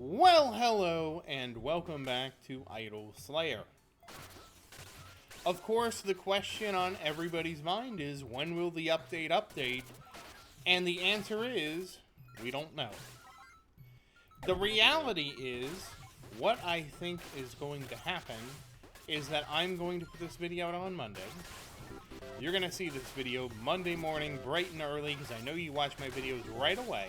Well, hello, and welcome back to Idol Slayer. Of course, the question on everybody's mind is, when will the update? And the answer is, we don't know. The reality is, what I think is going to happen is that I'm going to put this video out on Monday. You're going to see this video Monday morning, bright and early, because I know you watch my videos right away.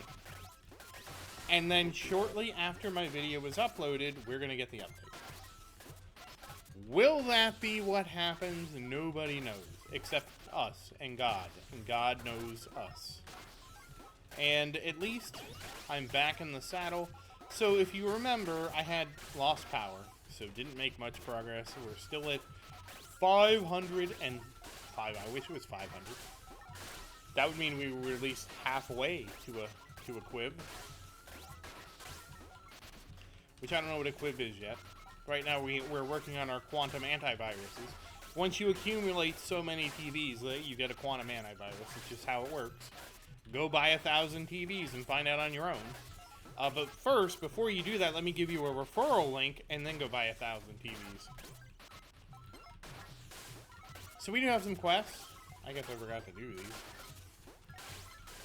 And then shortly after my video is uploaded, we're going to get the update. Will that be what happens? Nobody knows, except us and God. And God knows us. And at least I'm back in the saddle. So if you remember, I had lost power, so didn't make much progress. We're still at 505. I wish it was 500. That would mean we were at least halfway to a quib. Which I don't know what a quib is yet. Right now we're working on our quantum antiviruses. Once you accumulate so many TVs, you get a quantum antivirus. It's just how it works. Go buy 1,000 TVs and find out on your own. But first, before you do that, let me give you a referral link and then go buy 1,000 TVs. So we do have some quests. I guess I forgot to do these.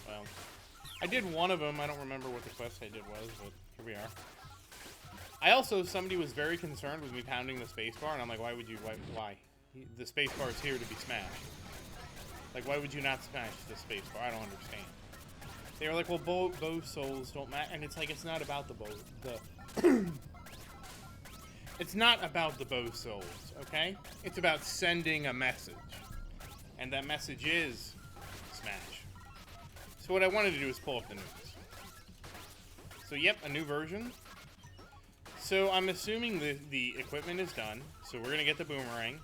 Well, I did one of them. I don't remember what the quest I did was, but here we are. Somebody was very concerned with me pounding the spacebar, and I'm like, why? The spacebar is here to be smashed. Like, why would you not smash the spacebar? I don't understand. They were like, well, bow souls don't matter, and it's like, it's not about the bow, it's not about the bow souls, okay? It's about sending a message, and that message is smash. So what I wanted to do is pull up the news. So yep, a new version. So I'm assuming the equipment is done, so we're going to get the boomerang.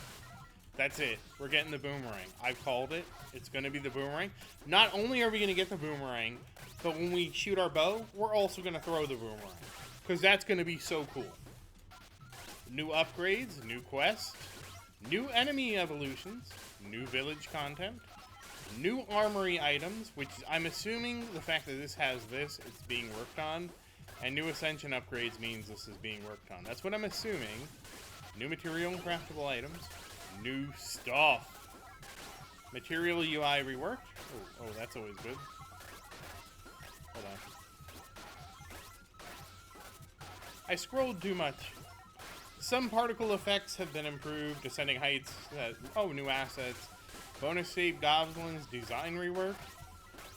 That's it. We're getting the boomerang. I've called it. It's going to be the boomerang. Not only are we going to get the boomerang, but when we shoot our bow, we're also going to throw the boomerang. Because that's going to be so cool. New upgrades, new quests, new enemy evolutions, new village content, new armory items, which I'm assuming the fact that this has this, it's being worked on. And new Ascension upgrades means this is being worked on. That's what I'm assuming. New material and craftable items. New stuff. Material UI reworked. Oh, that's always good. Hold on. I scrolled too much. Some particle effects have been improved. Ascending heights. New assets. Bonus save goblins. Design rework.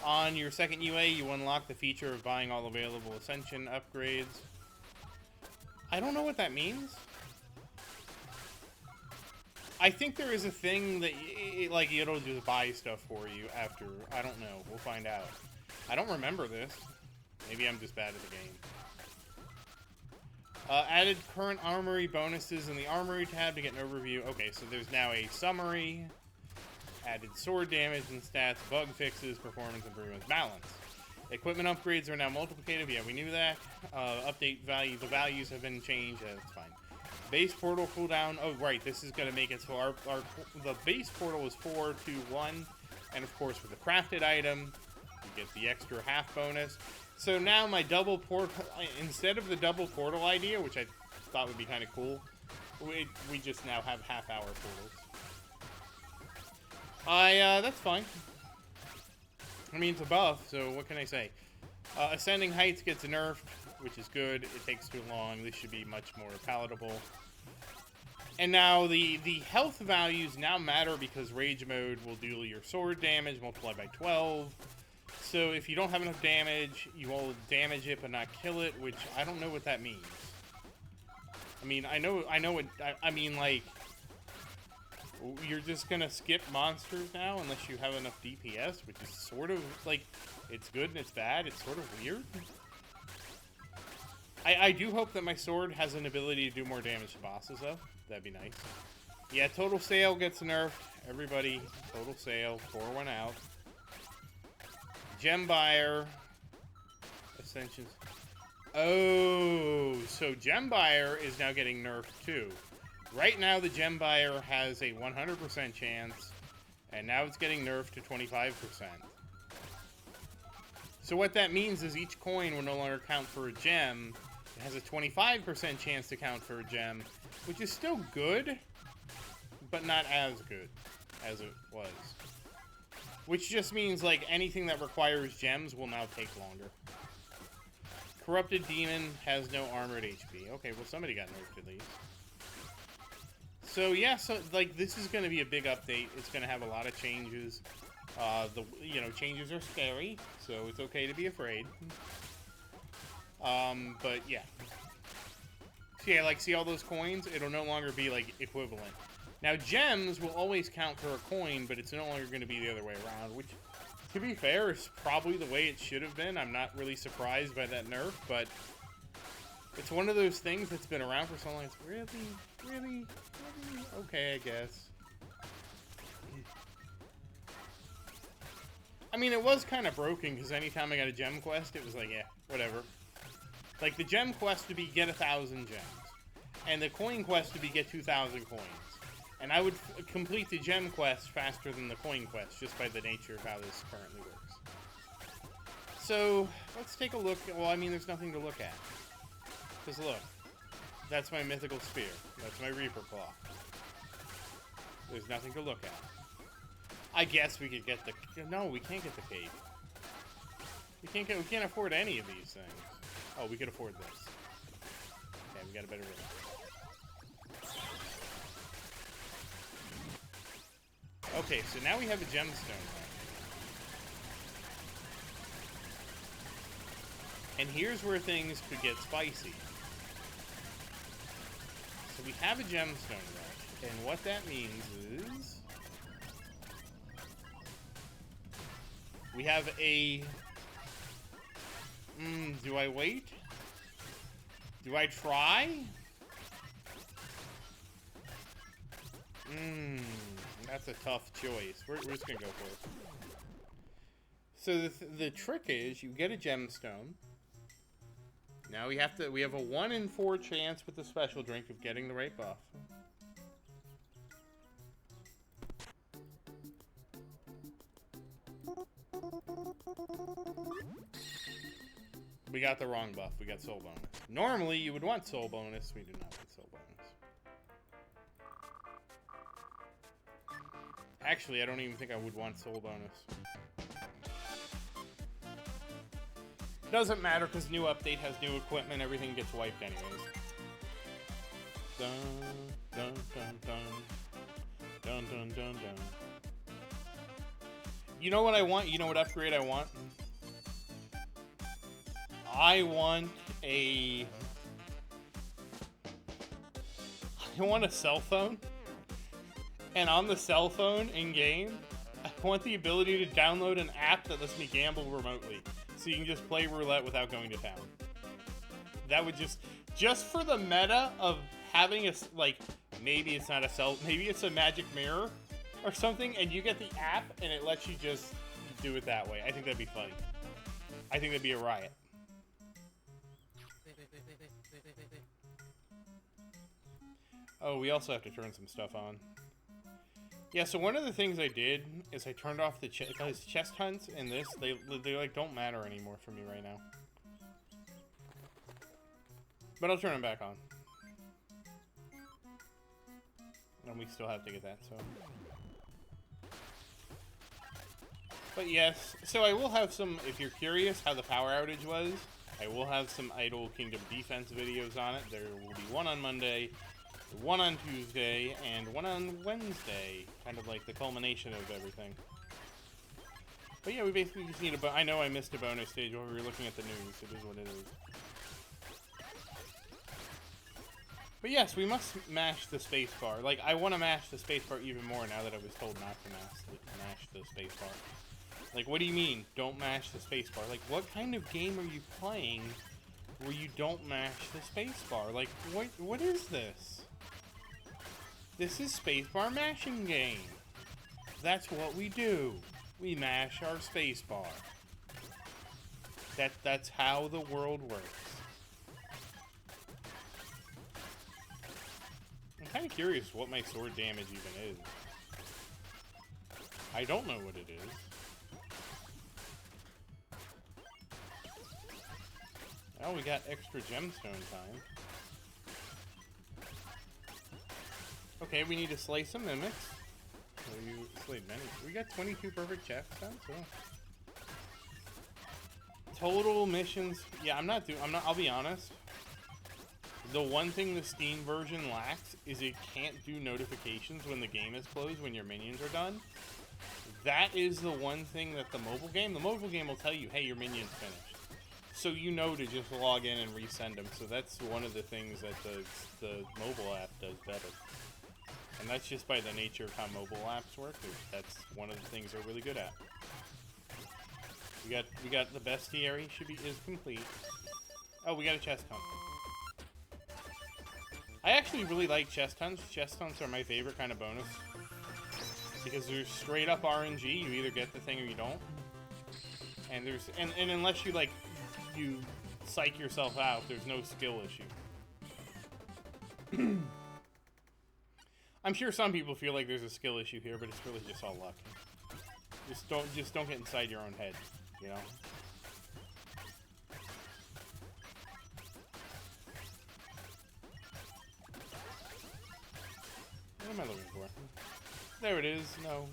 On your second UA, you unlock the feature of buying all available Ascension upgrades. I don't know what that means. I think there is a thing that, it'll just buy stuff for you after. I don't know. We'll find out. I don't remember this. Maybe I'm just bad at the game. Added current armory bonuses in the armory tab to get an overview. Okay, so there's now a summary. Added sword damage and stats, bug fixes, performance improvements, balance. Equipment upgrades are now multiplicative. Yeah, we knew that. Update value. The values have been changed. That's fine. Base portal cooldown. Oh, right. This is going to make it so the base portal is 4, 2, 1. And, of course, with the crafted item, you get the extra half bonus. So now my double portal, instead of the double portal idea, which I thought would be kind of cool, we just now have half-hour portals. That's fine. I mean, it's a buff, so what can I say? Ascending Heights gets nerfed, which is good. It takes too long. This should be much more palatable. And now the health values now matter because Rage Mode will deal your sword damage multiplied by 12. So if you don't have enough damage, you will damage it but not kill it, which I don't know what that means. I mean, I know what, I mean, like, you're just gonna skip monsters now unless you have enough DPS, which is sort of like, it's good and it's bad. It's sort of weird. I do hope that my sword has an ability to do more damage to bosses, though. That'd be nice. Yeah, total sale gets nerfed. Everybody, total sale. Pour one out. Gem buyer. Ascensions. Oh, so gem buyer is now getting nerfed too. Right now, the gem buyer has a 100% chance, and now it's getting nerfed to 25%. So what that means is each coin will no longer count for a gem, It has a 25% chance to count for a gem, which is still good, but not as good as it was. Which just means, like, anything that requires gems will now take longer. Corrupted Demon has no armored HP. Okay, well, somebody got nerfed at least. So, yeah, so, like, this is going to be a big update. It's going to have a lot of changes. Changes are scary, so it's okay to be afraid. But, yeah. So, yeah, like, see all those coins? It'll no longer be, like, equivalent. Now, gems will always count for a coin, but it's no longer going to be the other way around, which, to be fair, is probably the way it should have been. I'm not really surprised by that nerf, but it's one of those things that's been around for so long. It's really okay, I guess. I mean, it was kind of broken, because anytime I got a gem quest, it was like, yeah, whatever. Like, the gem quest would be get 1,000 gems, and the coin quest would be get 2,000 coins. And I would complete the gem quest faster than the coin quest, just by the nature of how this currently works. So, let's take a look. Well, I mean, there's nothing to look at. Just look. That's my mythical spear. That's my Reaper Claw. There's nothing to look at. I guess we could get the... No, we can't get the cape. We can't afford any of these things. Oh, we could afford this. Okay, we got a better rhythm. Okay, so now we have a gemstone right? And here's where things could get spicy. So we have a gemstone rush, and what that means is... we have a... do I wait? Do I try? That's a tough choice. We're just gonna go for it. So the trick is, you get a gemstone. Now we have a 1 in 4 chance with the special drink of getting the right buff. We got the wrong buff. We got soul bonus. Normally, you would want soul bonus. We do not want soul bonus. Actually, I don't even think I would want soul bonus. Doesn't matter, because new update has new equipment. Everything gets wiped anyways. Dun, dun, dun, dun. Dun, dun, dun, dun. You know what I want? You know what upgrade I want? I want a cell phone. And on the cell phone in-game, I want the ability to download an app that lets me gamble remotely. So you can just play roulette without going to town. That would just for the meta of having a, like, maybe it's not a cell, maybe it's a magic mirror or something, and you get the app and it lets you just do it that way. I think that'd be funny. I think that'd be a riot. Oh, we also have to turn some stuff on. Yeah, so one of the things I did is I turned off the chest hunts in this. They like don't matter anymore for me right now. But I'll turn them back on. And we still have to get that, so. But yes, so I will have some, if you're curious how the power outage was, I will have some Idle Kingdom defense videos on it. There will be one on Monday, one on Tuesday, and one on Wednesday. Kind of like the culmination of everything. But yeah, we basically just need I know I missed a bonus stage while we were looking at the news. It is what it is. But yes, we must mash the spacebar. Like, I want to mash the spacebar even more now that I was told not to mash the spacebar. Like, what do you mean, don't mash the spacebar? Like, what kind of game are you playing where you don't mash the spacebar? Like, what is this? This is spacebar mashing game. That's what we do. We mash our spacebar. That's how the world works. I'm kind of curious what my sword damage even is. I don't know what it is. Oh, we got extra gemstone time. Okay, we need to slay some mimics. So you slayed many. We got 22 perfect chests done, so. Total missions. Yeah, I'll be honest. The one thing the Steam version lacks is it can't do notifications when the game is closed, when your minions are done. That is the one thing that the mobile game will tell you, hey, your minion's finished. So you know to just log in and resend them. So that's one of the things that the mobile app does better. And that's just by the nature of how mobile apps work. That's one of the things they're really good at. We got the bestiary is complete. Oh, we got a chest hunt. I actually really like chest hunts. Chest hunts are my favorite kind of bonus. Because there's straight up RNG, you either get the thing or you don't. And there's and unless you you psych yourself out, there's no skill issue. I'm sure some people feel like there's a skill issue here, but it's really just all luck. Just don't get inside your own head, you know? What am I looking for? There it is. No.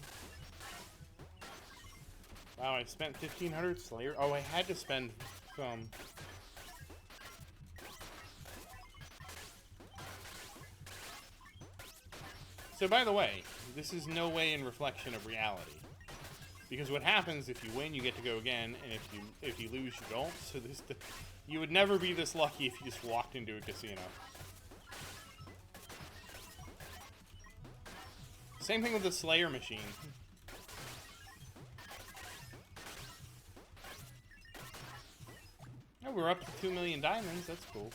Wow, I spent 1,500 Slayer. Oh, I had to spend some. So, by the way, this is no way in reflection of reality. Because what happens if you win, you get to go again, and if you lose, you don't. So you would never be this lucky if you just walked into a casino. Same thing with the Slayer machine. Oh, we're up to 2 million diamonds. That's cool.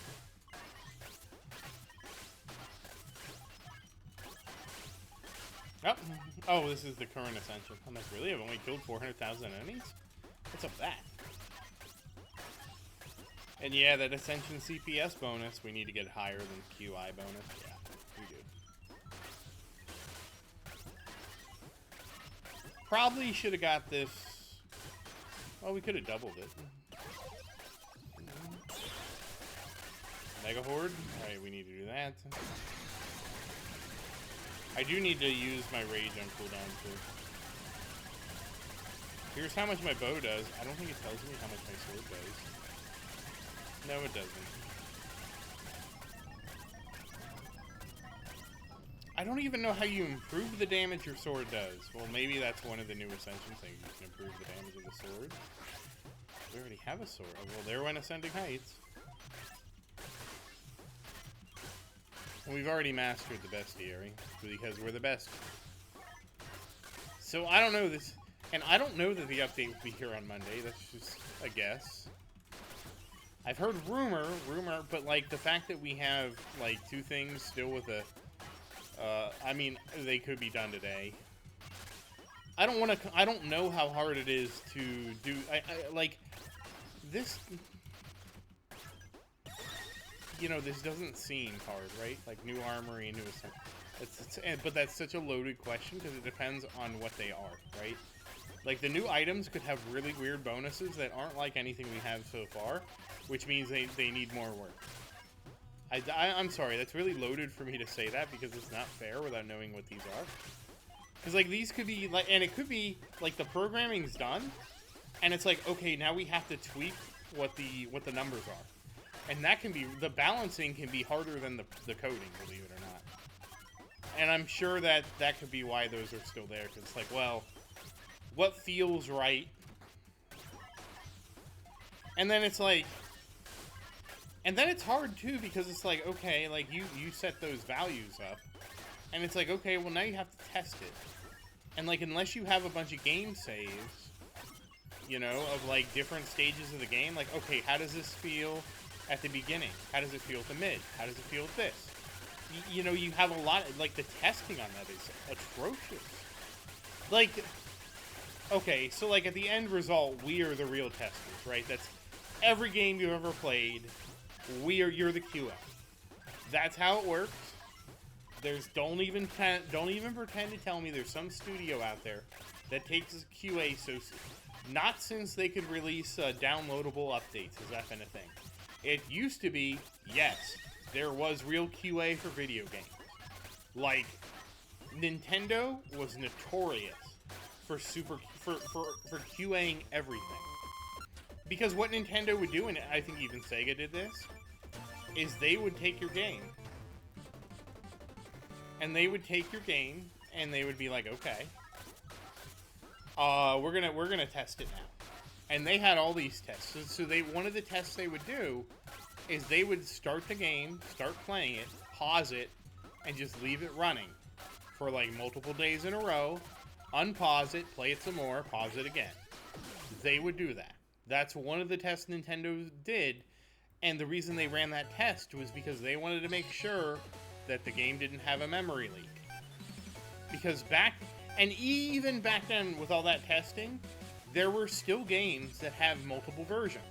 Oh, this is the current ascension. I'm like, really? I've only killed 400,000 enemies? What's up with that? And yeah, that ascension CPS bonus, we need to get higher than QI bonus. Yeah, we do. Probably should have got this. Well, we could have doubled it. Mega Horde. Alright, we need to do that. I do need to use my rage on cooldown too. Here's how much my bow does. I don't think it tells me how much my sword does. No, it doesn't. I don't even know how you improve the damage your sword does. Well, maybe that's one of the new Ascension things. You can improve the damage of the sword. We already have a sword. Oh, well, there went Ascending Heights. And we've already mastered the bestiary, because we're the best. So I don't know this, and I don't know that the update will be here on Monday. That's just a guess. I've heard rumor, but like the fact that we have like 2 things still with a, I mean, they could be done today. I don't know how hard it is to do. I like this. You know, this doesn't seem hard, right? Like new armory, new ascent. But that's such a loaded question because it depends on what they are, right? Like the new items could have really weird bonuses that aren't like anything we have so far, which means they need more work. I'm sorry, that's really loaded for me to say that because it's not fair without knowing what these are. Because like these could be like, and it could be like the programming's done, and it's like, okay, now we have to tweak what the numbers are. And that can be, the balancing can be harder than the coding, believe it or not. And I'm sure that could be why those are still there, because it's like, well, what feels right? And then it's like, and then it's hard too, because it's like, okay, like you set those values up, and it's like, okay, well now you have to test it. And like, unless you have a bunch of game saves, you know, of like different stages of the game, like, okay, how does this feel at the beginning? How does it feel at the mid? How does it feel at this? You know, you have a lot, like, the testing on that is atrocious. Like, okay, so, like, at the end result, we are the real testers, right? That's every game you've ever played, you're the QA. That's how it works. Don't even pretend to tell me there's some studio out there that takes QA so... Not since they could release downloadable updates has that been a thing. It used to be, yes, there was real QA for video games. Like, Nintendo was notorious for QAing everything. Because what Nintendo would do, and I think even Sega did this, is they would take your game. And they would take your game, and they would be like, okay, we're gonna test it now. And they had all these tests. So one of the tests they would do is they would start the game, start playing it, pause it, and just leave it running for like multiple days in a row, unpause it, play it some more, pause it again. They would do that. That's one of the tests Nintendo did, and the reason they ran that test was because they wanted to make sure that the game didn't have a memory leak. Because even back then with all that testing, there were still games that have multiple versions.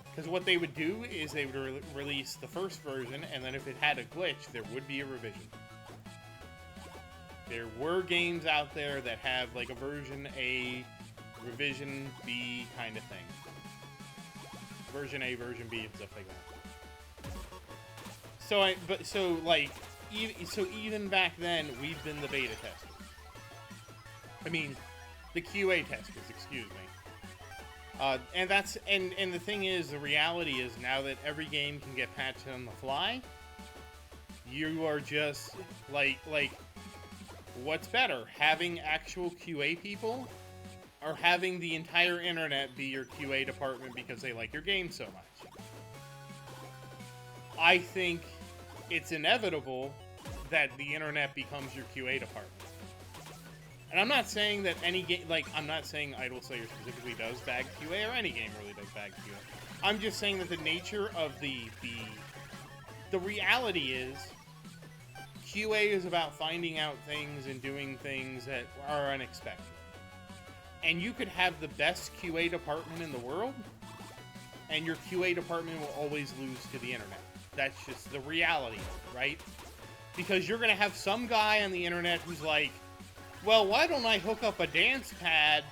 Because what they would do is they would release the first version, and then if it had a glitch, there would be a revision. There were games out there that have like a version A, revision B kind of thing. Version A, version B, and stuff like that. So even back then, we've been the beta testers. I mean, the QA testers, excuse me. And the thing is, the reality is now that every game can get patched on the fly, you are just like, what's better, having actual QA people, or having the entire internet be your QA department because they like your game so much? I think it's inevitable that the internet becomes your QA department. And I'm not saying that any game, I'm not saying Idle Slayer specifically does bag QA, or any game really does bag QA. I'm just saying that the nature of the reality is, QA is about finding out things and doing things that are unexpected. And you could have the best QA department in the world, and your QA department will always lose to the internet. That's just the reality of it, right? Because you're going to have some guy on the internet who's like, well, why don't I hook up a dance pad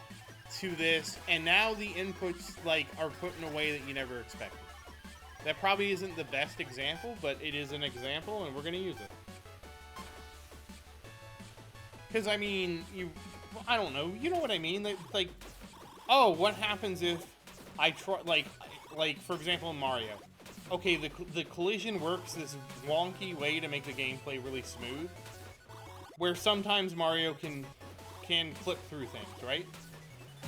to this, and now the inputs are put in a way that you never expected. That probably isn't the best example, but it is an example, and we're going to use it. Because, I mean, I don't know, you know what I mean? Oh, what happens if I try, for example, in Mario. Okay, the collision works this wonky way to make the gameplay really smooth, where sometimes Mario can clip through things, right?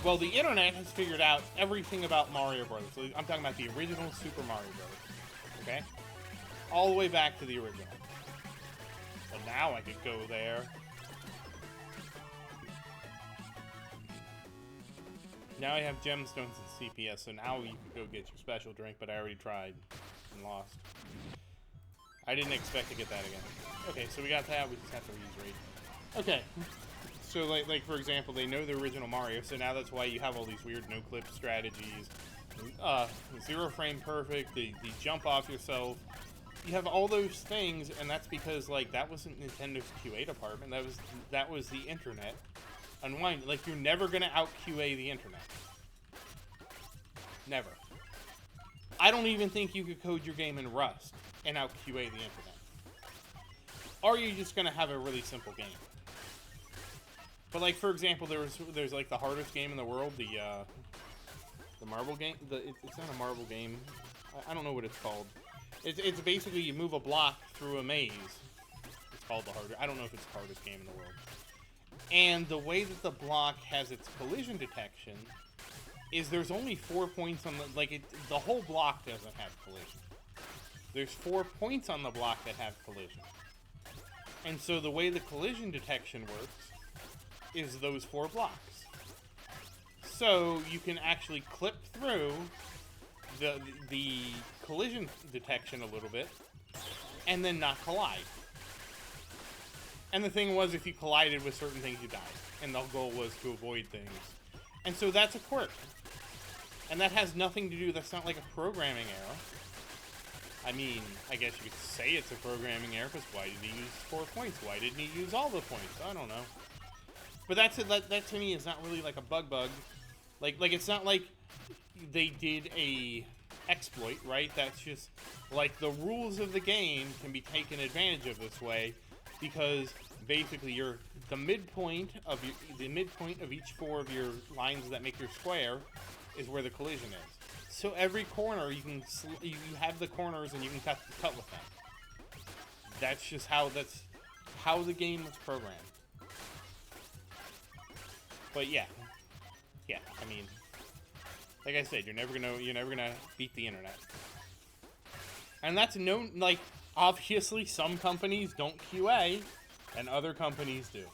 Well, the internet has figured out everything about Mario Brothers. So I'm talking about the original Super Mario Brothers, okay? All the way back to the original. Well, now I could go there. Now I have gemstones and CPS, so now you can go get your special drink, but I already tried and lost. I didn't expect to get that again. Okay, so we got that, we just have to reuse rate. Okay, so like for example, they know the original Mario, so now that's why you have all these weird no-clip strategies. Zero frame perfect, the jump off yourself. You have all those things, and that's because that wasn't Nintendo's QA department, that was the internet. Unwind, you're never gonna out-QA the internet. Never. I don't even think you could code your game in Rust and out-QA the internet. Or you're just gonna have a really simple game. But for example, there's the hardest game in the world, the marble game. It's not a marble game. I don't know what it's called. It's basically you move a block through a maze. It's called the hardest. I don't know if it's the hardest game in the world. And the way that the block has its collision detection is there's only 4 points on the whole block doesn't have collision. There's 4 points on the block that have collision. And so the way the collision detection works is those 4 blocks. So you can actually clip through the collision detection a little bit and then not collide. And the thing was, if you collided with certain things, you died. And the goal was to avoid things. And so that's a quirk. And that has nothing to do, that's not like a programming error. I mean, I guess you could say it's a programming error, because why did he use 4 points? Why didn't he use all the points? I don't know. But that to me is not really like a bug. Like it's not like they did a exploit, right? That's just like the rules of the game can be taken advantage of this way, because basically the midpoint of each 4 of your lines that make your square is where the collision is. So every corner you have the corners and you can cut with them. That's just how the game was programmed. But yeah, I mean, like I said, you're never gonna beat the internet. And that's known, like, obviously some companies don't QA and other companies do.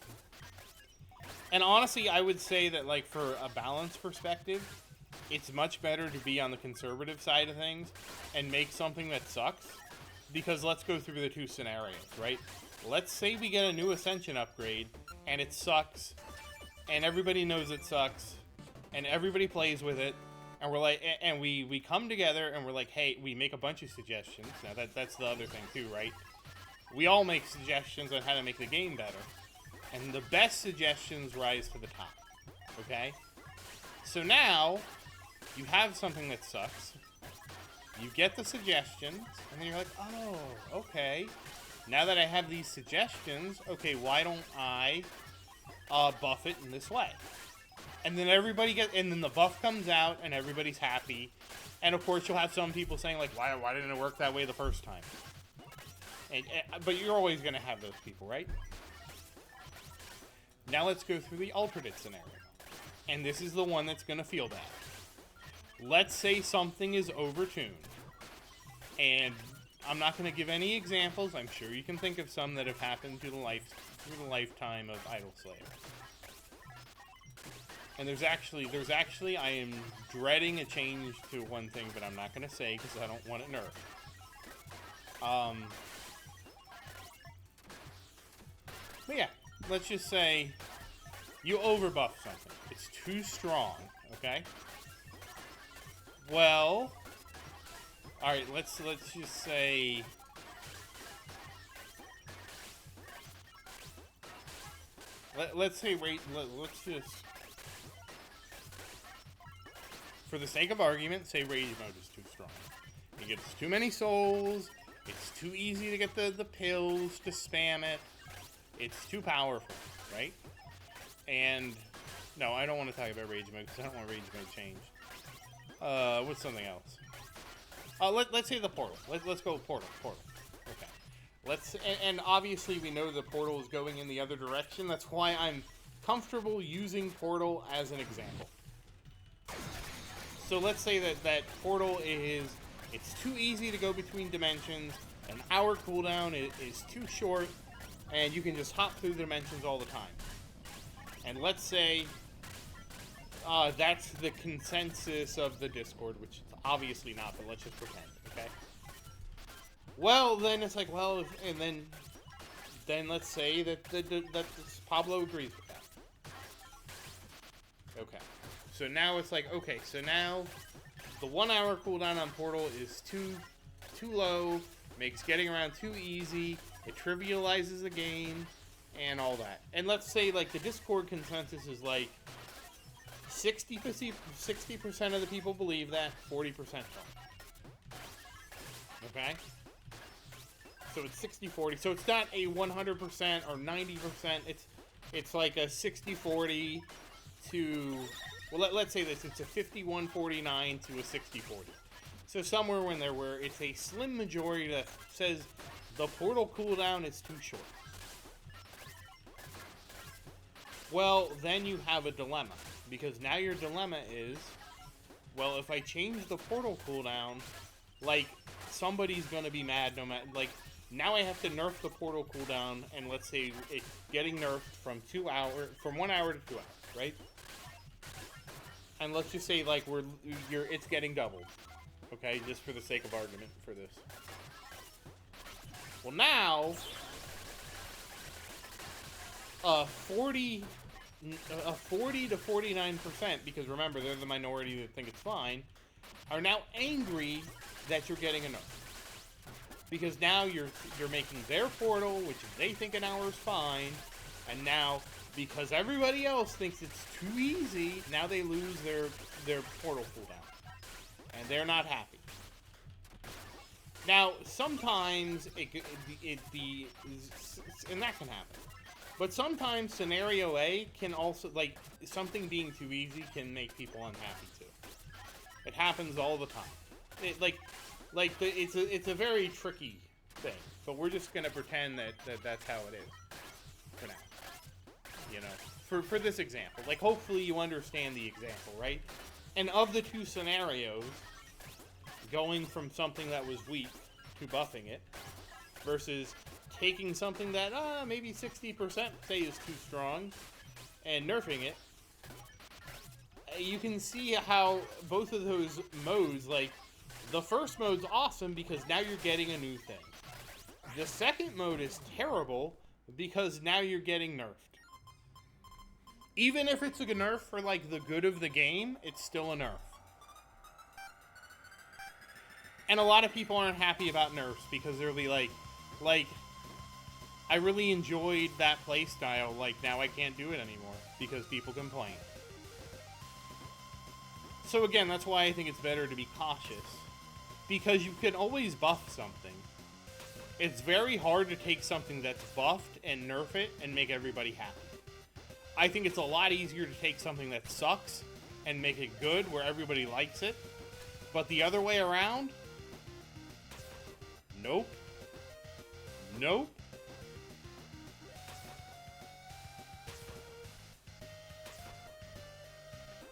And honestly, I would say that, like, for a balance perspective, it's much better to be on the conservative side of things and make something that sucks. Because let's go through the 2 scenarios, right? Let's say we get a new Ascension upgrade and it sucks, and everybody knows it sucks, and everybody plays with it, and we're like, and we come together and we're like, hey, we make a bunch of suggestions. Now that's the other thing too, right? We all make suggestions on how to make the game better, and the best suggestions rise to the top. Okay? So now you have something that sucks. You get the suggestions, and then you're like, oh, okay. Now that I have these suggestions, okay, why don't I buff it in this way? And then and then the buff comes out, and everybody's happy. And of course, you'll have some people saying, like, why didn't it work that way the first time? But you're always going to have those people, right? Now let's go through the alternate scenario. And this is the one that's going to feel bad. Let's say something is overtuned. And I'm not going to give any examples. I'm sure you can think of some that have happened through the lifetime of Idle Slayer. And there's actually, I am dreading a change to one thing, but I'm not going to say because I don't want it nerfed. But yeah, let's just say you overbuff something. It's too strong, okay? Well, alright, let's just say... Let's say, let's just... For the sake of argument, say Rage Mode is too strong. It gets too many souls, it's too easy to get the pills to spam it, it's too powerful, right? And, no, I don't want to talk about Rage Mode, because I don't want Rage Mode changed. What's something else? Let's say the portal. Let's go portal. Okay. And obviously we know the portal is going in the other direction. That's why I'm comfortable using portal as an example. So let's say that portal it's too easy to go between dimensions, an hour cooldown is too short, and you can just hop through the dimensions all the time. And let's say that's the consensus of the Discord, which is obviously not, but let's just pretend, okay? Well, then it's like, well, and then let's say that Pablo agrees with that. Okay. So now it's like, okay, so now the 1 hour cooldown on Portal is too low, makes getting around too easy, it trivializes the game, and all that. And let's say, like, the Discord consensus is like 60% of the people believe that, 40% don't. Okay? So it's 60-40. So it's not a 100% or 90%. It's like a 60-40 to... Well, let's say this. It's a 51-49 to a 60-40. So somewhere in there where it's a slim majority that says the portal cooldown is too short. Well, then you have a dilemma. Because now your dilemma is, well, if I change the portal cooldown, like, somebody's gonna be mad no matter... Like, now I have to nerf the portal cooldown, and let's say it's getting nerfed from 1 hour to 2 hours, right? And let's just say, like, it's getting doubled. Okay, just for the sake of argument for this. Well, now, 40 to 49%, because remember, they're the minority that think it's fine, are now angry that you're getting a nerf. Because now you're making their portal, which they think an hour is fine, and now, because everybody else thinks it's too easy, now they lose their portal cooldown. And they're not happy. Now, sometimes and that can happen. But sometimes scenario A can also, like, something being too easy can make people unhappy too. It happens all the time. It's a very tricky thing. But we're just gonna pretend that that's how it is for now. You know, for this example, like, hopefully you understand the example, right? And of the two scenarios, going from something that was weak to buffing it versus taking something that maybe 60% say is too strong and nerfing it, you can see how both of those modes, like, the first mode's awesome because now you're getting a new thing. The second mode is terrible because now you're getting nerfed. Even if it's a nerf for, like, the good of the game, it's still a nerf. And a lot of people aren't happy about nerfs because they'll be like, I really enjoyed that playstyle, like, now I can't do it anymore because people complain. So again, that's why I think it's better to be cautious, because you can always buff something. It's very hard to take something that's buffed and nerf it and make everybody happy. I think it's a lot easier to take something that sucks and make it good where everybody likes it. But the other way around, nope. Nope.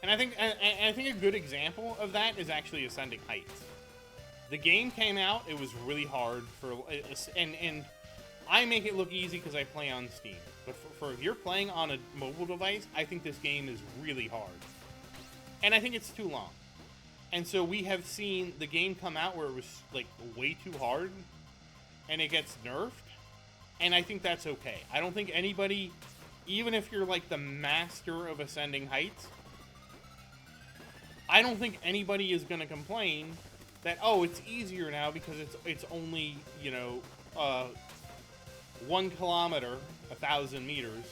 And I think a good example of that is actually Ascending Heights. The game came out, it was really hard for, and I make it look easy because I play on Steam. But for if you're playing on a mobile device, I think this game is really hard. And I think it's too long. And so we have seen the game come out where it was, like, way too hard, and it gets nerfed, and I think that's okay. I don't think anybody, even if you're, like, the master of Ascending Heights, I don't think anybody is going to complain that, oh, it's easier now because it's only, you know, 1 kilometer, 1,000 meters,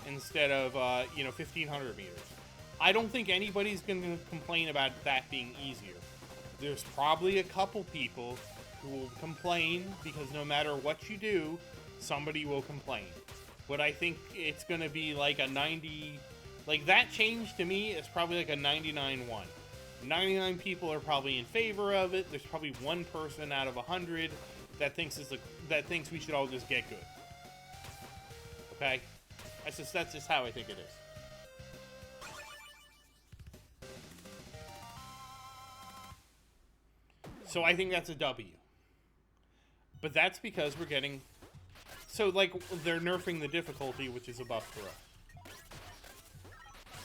instead of, 1,500 meters. I don't think anybody's going to complain about that being easier. There's probably a couple people who will complain because no matter what you do, somebody will complain. But I think it's going to be like a 90... Like, that change to me is probably like a 99-1. 99 people are probably in favor of it. There's probably one person out of 100 that thinks we should all just get good. Okay? That's just how I think it is. So I think that's a W. But that's because we're getting... So, like, they're nerfing the difficulty, which is a buff for us.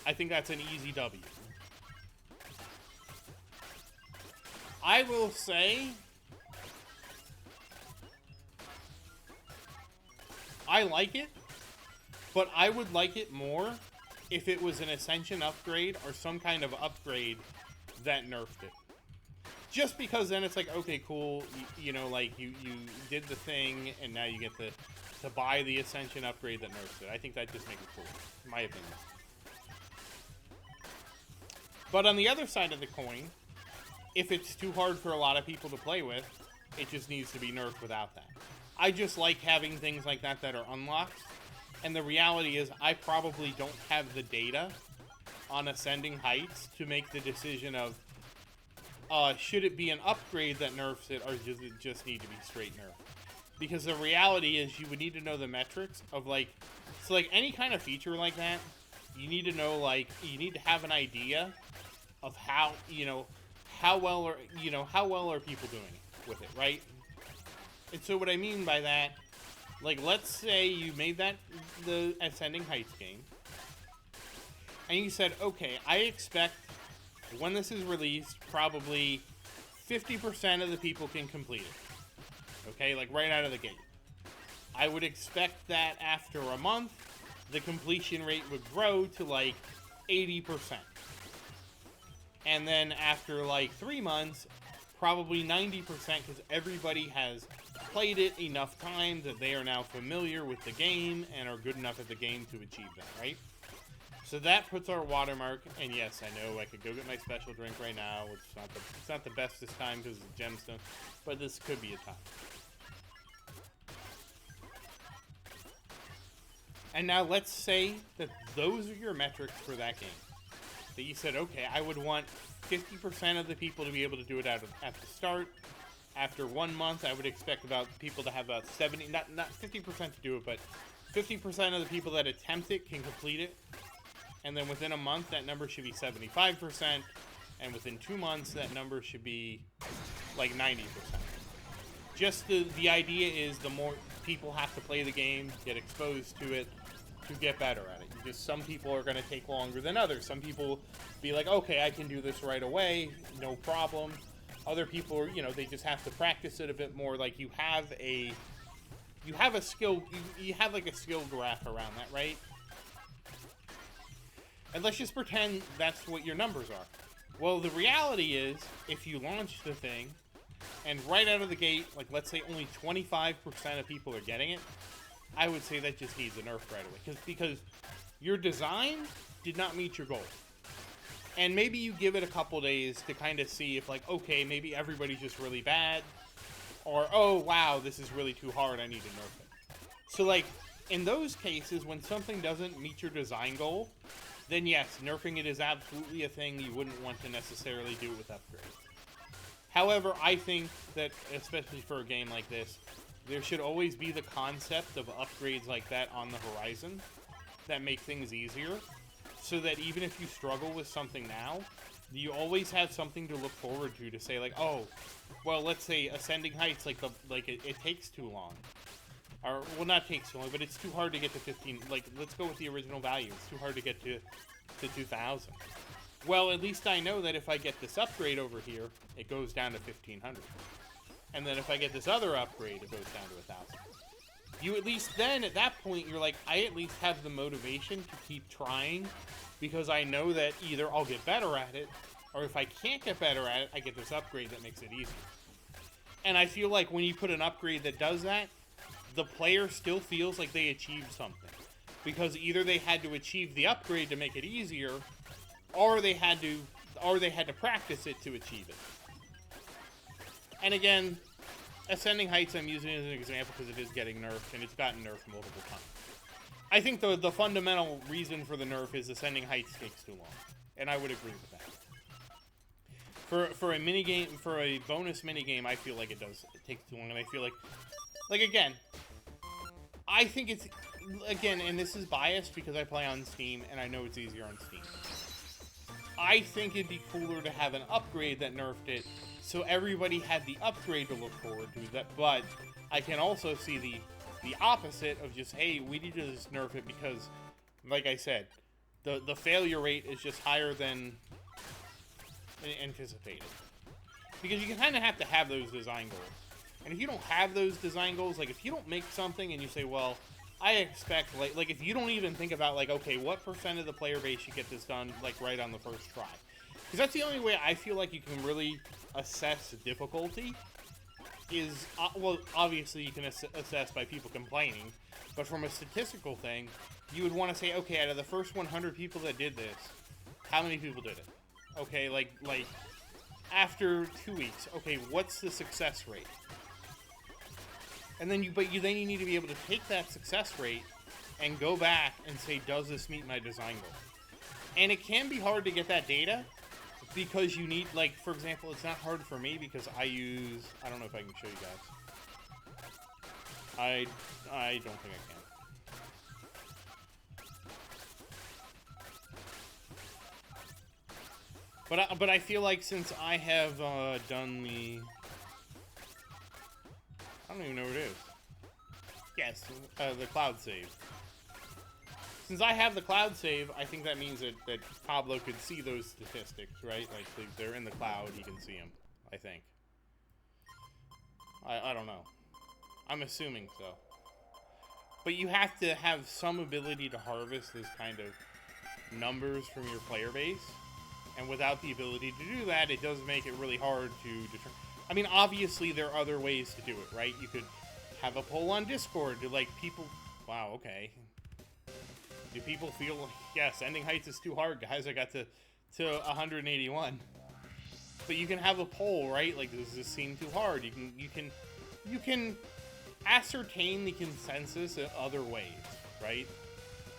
I think that's an easy W. I will say... I like it, but I would like it more if it was an Ascension upgrade or some kind of upgrade that nerfed it. Just because then it's like, okay, cool, you know, like, you did the thing, and now you get to buy the Ascension upgrade that nerfs it. I think that just makes it cool, in my opinion. But on the other side of the coin, if it's too hard for a lot of people to play with, it just needs to be nerfed without that. I just like having things like that that are unlocked, and the reality is I probably don't have the data on Ascending Heights to make the decision of, should it be an upgrade that nerfs it, or does it just need to be straight nerf? Because the reality is you would need to know the metrics of, like, so, like, any kind of feature like that, you need to know, like, you need to have an idea of how, you know, how well are people doing with it, right? And so what I mean by that, like, let's say you made the Ascending Heights game, and you said, okay, I expect when this is released, probably 50% of the people can complete it. Okay, like right out of the gate. I would expect that after a month, the completion rate would grow to like 80%. And then after like 3 months, probably 90%, because everybody has played it enough times that they are now familiar with the game and are good enough at the game to achieve that, right? So that puts our watermark, and yes, I know I could go get my special drink right now, which is it's not the best this time because of the gemstone, but this could be a time. And now let's say that those are your metrics for that game. That you said, okay, I would want 50% of the people to be able to do it at the start. After 1 month, I would expect about people to have about 70, not 50% to do it, but 50% of the people that attempt it can complete it. And then within a month, that number should be 75%. And within 2 months, that number should be like 90%. Just the idea is the more people have to play the game, get exposed to it, to get better at it. Because some people are going to take longer than others. Some people be like, okay, I can do this right away, no problem. Other people are, they just have to practice it a bit more. Like you have a skill, you have like a skill graph around that, right? And let's just pretend that's what your numbers are. Well, the reality is, if you launch the thing, and right out of the gate, like let's say only 25% of people are getting it, I would say that just needs a nerf right away. Because your design did not meet your goal. And maybe you give it a couple days to kind of see if like, okay, maybe everybody's just really bad. Or, oh, wow, this is really too hard, I need to nerf it. So like, in those cases, when something doesn't meet your design goal, then yes, nerfing it is absolutely a thing. You wouldn't want to necessarily do it with upgrades. However, I think that, especially for a game like this, there should always be the concept of upgrades like that on the horizon that make things easier, so that even if you struggle with something now, you always have something to look forward to say like, oh, well, let's say Ascending Heights, it takes too long. Or, well, not takes too long, but it's too hard to get to 15. Like, let's go with the original value. It's too hard to get to 2,000. Well, at least I know that if I get this upgrade over here, it goes down to 1,500. And then if I get this other upgrade, it goes down to 1,000. You at least then, at that point, you're like, I at least have the motivation to keep trying, because I know that either I'll get better at it, or if I can't get better at it, I get this upgrade that makes it easier. And I feel like when you put an upgrade that does that, the player still feels like they achieved something. Because either they had to achieve the upgrade to make it easier, or they had to practice it to achieve it. And again, Ascending Heights I'm using as an example because it is getting nerfed, and it's gotten nerfed multiple times. I think the fundamental reason for the nerf is Ascending Heights takes too long. And I would agree with that. For a minigame, for a bonus minigame, I feel like it takes too long, and I feel like again, I think it's, again, and this is biased because I play on Steam, and I know it's easier on Steam. I think it'd be cooler to have an upgrade that nerfed it, so everybody had the upgrade to look forward to, but I can also see the opposite of just, hey, we need to just nerf it because, like I said, the failure rate is just higher than anticipated. Because you kind of have to have those design goals. And if you don't have those design goals, like if you don't make something and you say, well, I expect, like if you don't even think about, like, okay, what percent of the player base should get this done, like, right on the first try? Because that's the only way I feel like you can really assess difficulty is, well, obviously you can assess by people complaining, but from a statistical thing, you would want to say, okay, out of the first 100 people that did this, how many people did it? Okay, like after 2 weeks, okay, what's the success rate? And then you need to be able to take that success rate and go back and say, does this meet my design goal? And it can be hard to get that data because you need, like, for example, it's not hard for me because I don't know if I can show you guys. I don't think I can. But I feel like since I have done the, I don't even know what it is. Yes, the cloud save. Since I have the cloud save, I think that means that Pablo could see those statistics, right? Like, they're in the cloud, he can see them, I think. I don't know. I'm assuming so. But you have to have some ability to harvest this kind of numbers from your player base. And without the ability to do that, it does make it really hard to determine. I mean, obviously, there are other ways to do it, right? You could have a poll on Discord to, like, people... Wow, okay. Do people feel like, yeah, Ascending Heights is too hard, guys? I got to 181. But you can have a poll, right? Like, does this seem too hard? You can ascertain the consensus in other ways, right?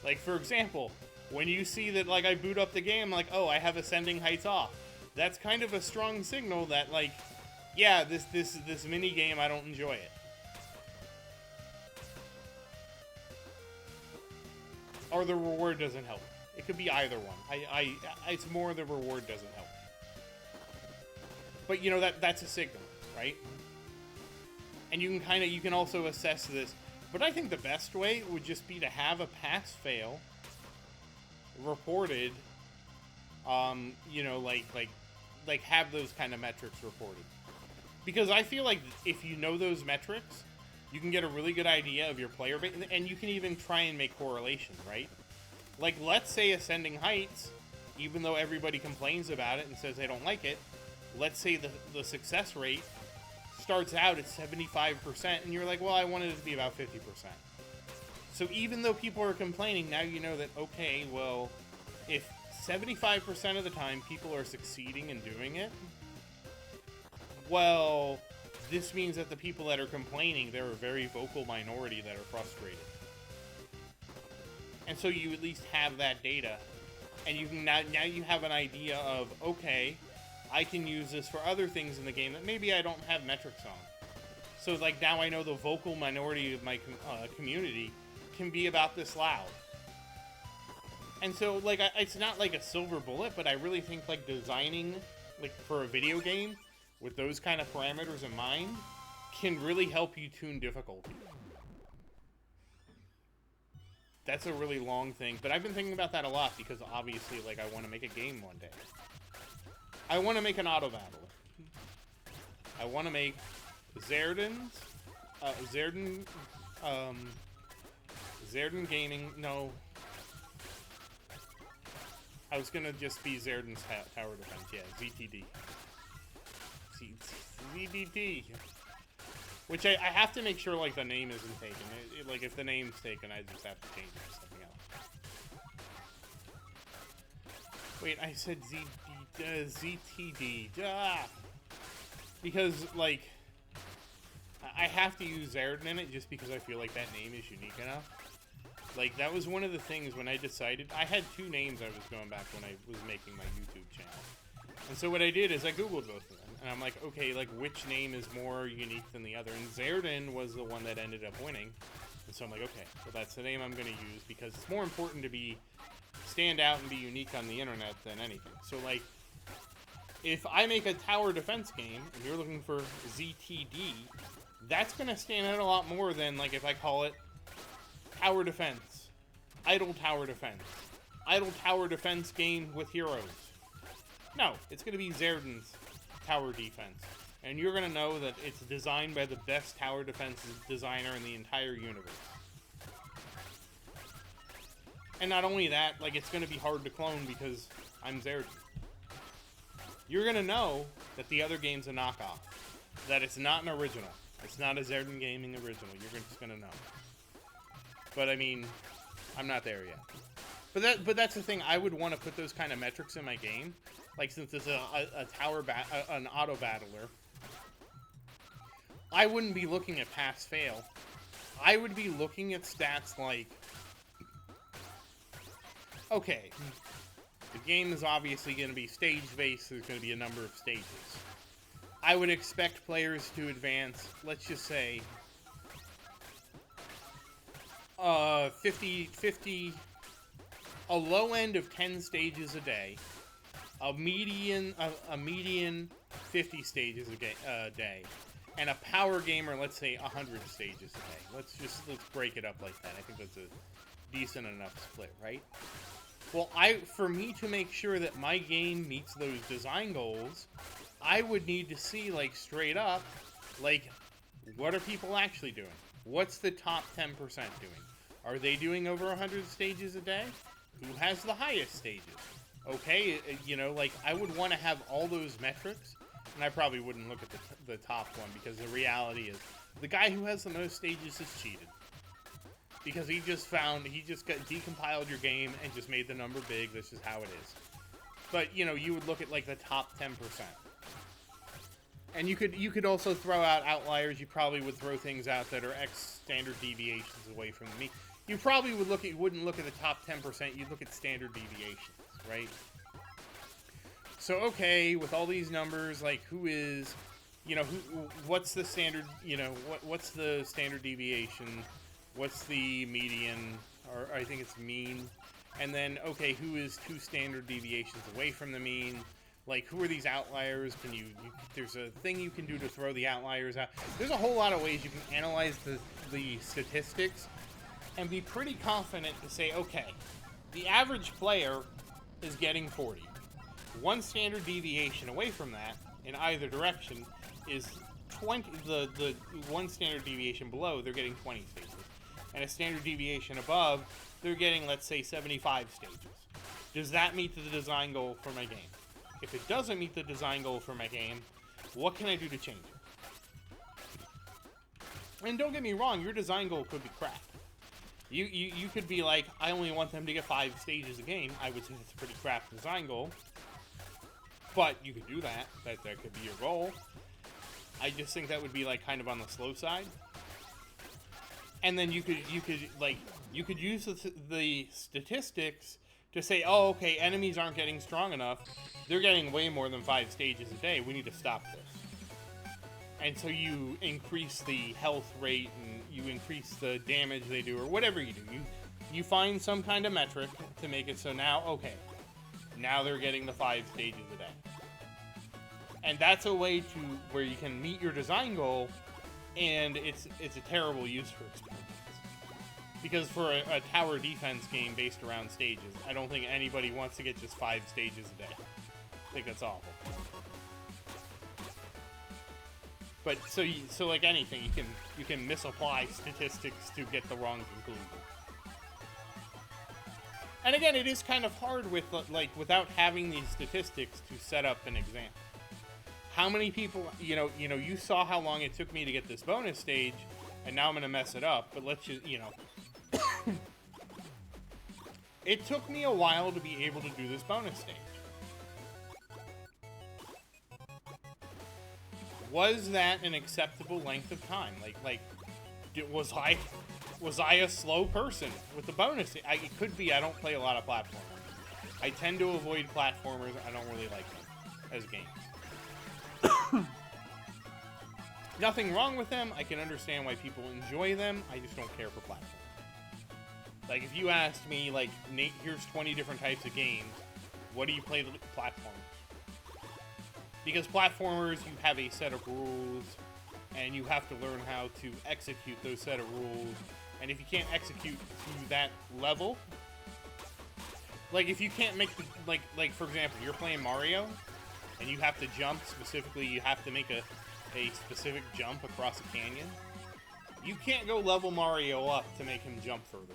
Like, for example, when you see that, like, I boot up the game, like, oh, I have Ascending Heights off. That's kind of a strong signal that, like, yeah, this mini game, I don't enjoy it. Or the reward doesn't help. It could be either one. It's more the reward doesn't help. But, you know, that's a signal, right? And you can also assess this. But I think the best way would just be to have a pass-fail reported, you know, like have those kind of metrics reported. Because I feel like if you know those metrics, you can get a really good idea of your player base, and you can even try and make correlation, right? Like, let's say Ascending Heights, even though everybody complains about it and says they don't like it, let's say the success rate starts out at 75%, and you're like, well, I wanted it to be about 50%. So even though people are complaining, now you know that, okay, well, if 75% of the time people are succeeding in doing it, well, this means that the people that are complaining, they're a very vocal minority that are frustrated. And so you at least have that data, and you can now you have an idea of, okay, I can use this for other things in the game that maybe I don't have metrics on. So, like, now I know the vocal minority of my community can be about this loud. And so, like, it's not like a silver bullet, but I really think, like, designing, like, for a video game with those kind of parameters in mind can really help you tune difficulty. That's a really long thing, but I've been thinking about that a lot because obviously, like, I want to make a game one day. I want to make an auto battle. I want to make Zerdan Gaming, no. I was gonna just be Zerdan's Tower Defense, yeah, ZTD. ZDT. Which I have to make sure, like, the name isn't taken. Like, if the name's taken, I just have to change it to something else. Wait, I said ZTD. Because, like, I have to use Zerdan in it just because I feel like that name is unique enough. Like, that was one of the things when I decided... I had two names I was going back when I was making my YouTube channel. And so what I did is I Googled both of them. And I'm like, okay, like, which name is more unique than the other? And Zerdan was the one that ended up winning. And so I'm like, okay, well, that's the name I'm going to use because it's more important to stand out and be unique on the internet than anything. So, like, if I make a tower defense game and you're looking for ZTD, that's going to stand out a lot more than, like, if I call it Tower Defense, Idle Tower Defense game with heroes. No, it's going to be Zerdan's Tower Defense. And you're going to know that it's designed by the best tower defense designer in the entire universe. And not only that, like, it's going to be hard to clone because I'm Zerdan. You're going to know that the other game's a knockoff. That it's not an original. It's not a Zerdan Gaming original. You're just going to know. But, I mean, I'm not there yet. But that's the thing. I would want to put those kind of metrics in my game. Like, since it's an auto battler, I wouldn't be looking at pass-fail. I would be looking at stats like, okay, the game is obviously going to be stage-based. There's going to be a number of stages. I would expect players to advance, let's just say, 50, a low end of 10 stages a day, a median 50 stages a day, and a power gamer, let's say 100 stages a day. Let's break it up like that. I think that's a decent enough split, right? Well, for me to make sure that my game meets those design goals, I would need to see, like, straight up, like, what are people actually doing? What's the top 10% doing? Are they doing over 100 stages a day? Who has the highest stages? Okay, you know, like, I would want to have all those metrics, and I probably wouldn't look at the top one, because the reality is, the guy who has the most stages is cheated. because he just got decompiled your game and just made the number big. This is how it is. But, you know, you would look at, like, the top 10%. And you could also throw out outliers. You probably would throw things out that are X standard deviations away from the mean. You probably wouldn't look at the top 10%. You'd look at standard deviations, right? So, okay, with all these numbers, like, who is, you know, what's the standard, you know, what's the standard deviation? What's the median? Or I think it's mean. And then, okay, who is 2 standard deviations away from the mean? Like, who are these outliers? There's a thing you can do to throw the outliers out. There's a whole lot of ways you can analyze the statistics and be pretty confident to say, okay, the average player is getting 40. 1 standard deviation away from that, in either direction, is 20. The 1 standard deviation below, they're getting 20 stages. And a standard deviation above, they're getting, let's say, 75 stages. Does that meet the design goal for my game? If it doesn't meet the design goal for my game, what can I do to change it? And don't get me wrong, your design goal could be crap. You could be like, I only want them to get 5 stages a game. I would say that's a pretty crap design goal. But you could do that. That could be your goal. I just think that would be like kind of on the slow side. And then you could use the statistics to say, oh, okay, enemies aren't getting strong enough. They're getting way more than 5 stages a day. We need to stop this. And so you increase the health rate and you increase the damage they do or whatever you do. You find some kind of metric to make it so now, okay, now they're getting the 5 stages a day. And that's a way to where you can meet your design goal, and it's a terrible use for experiments. Because for a tower defense game based around stages, I don't think anybody wants to get just 5 stages a day. I think that's awful. But so like anything, you can misapply statistics to get the wrong conclusion. And again, it is kind of hard with without having these statistics to set up an example. How many people, you saw how long it took me to get this bonus stage, and now I'm gonna mess it up. But let's just, it took me a while to be able to do this bonus stage. Was that an acceptable length of time? Was I a slow person with the bonus? It could be. I don't play a lot of platformers. I tend to avoid platformers. I don't really like them as games. Nothing wrong with them. I can understand why people enjoy them. I just don't care for platformers. Like, if you asked me, like, Nate, here's 20 different types of games, what do you play platformers? Because platformers, you have a set of rules, and you have to learn how to execute those set of rules. And if you can't execute to that level, like, if you can't make the, like for example, you're playing Mario, and you have to jump specifically, you have to make a specific jump across a canyon. You can't go level Mario up to make him jump further.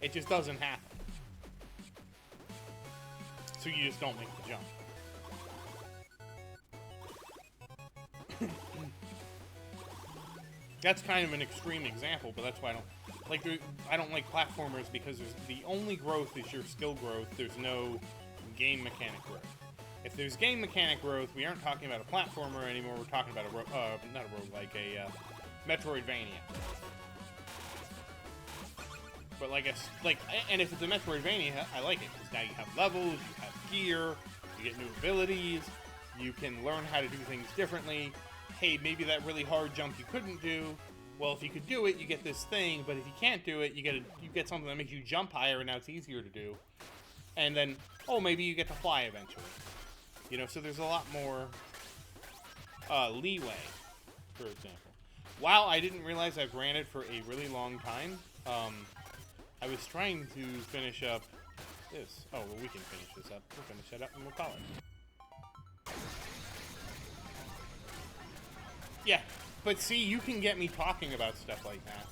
It just doesn't happen. So you just don't make the jump. That's kind of an extreme example, but that's why I don't like platformers, because the only growth is your skill growth. There's no game mechanic growth. If there's game mechanic growth, we aren't talking about a platformer anymore. We're talking about not a roguelike, a Metroidvania. But and if it's a Metroidvania, I like it, because now you have levels, you have gear, you get new abilities, you can learn how to do things differently. Hey, maybe that really hard jump you couldn't do. Well, if you could do it, you get this thing. But if you can't do it, you get something that makes you jump higher, and now it's easier to do. And then, oh, maybe you get to fly eventually. So there's a lot more leeway, for example. Wow, I didn't realize I've ran it for a really long time. I was trying to finish up this. Oh, well, we can finish this up. We'll finish it up and we'll call it. Yeah, but see, you can get me talking about stuff like that.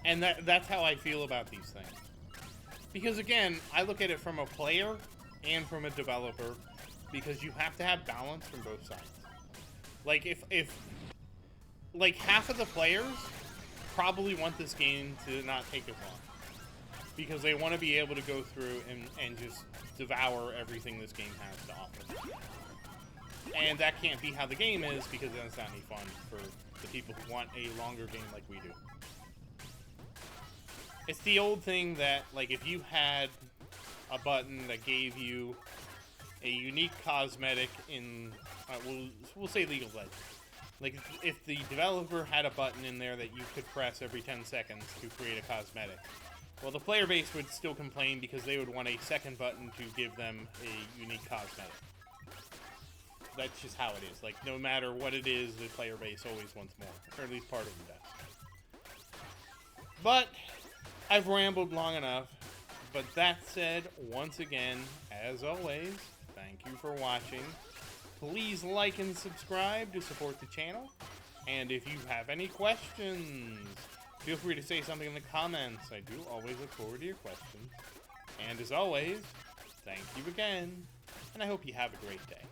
And that's how I feel about these things. Because, again, I look at it from a player and from a developer, because you have to have balance from both sides. Like, if half of the players probably want this game to not take as long. Because they want to be able to go through and just devour everything this game has to offer. And that can't be how the game is, because then it's not any fun for the people who want a longer game like we do. It's the old thing that, like, if you had a button that gave you a unique cosmetic in, we'll say League of Legends. Like, if the developer had a button in there that you could press every 10 seconds to create a cosmetic, well, the player base would still complain because they would want a second button to give them a unique cosmetic. That's just how it is. Like, no matter what it is, the player base always wants more. Or at least part of them does. But, I've rambled long enough. But that said, once again, as always, thank you for watching. Please like and subscribe to support the channel. And if you have any questions, feel free to say something in the comments. I do always look forward to your questions. And as always, thank you again, and I hope you have a great day.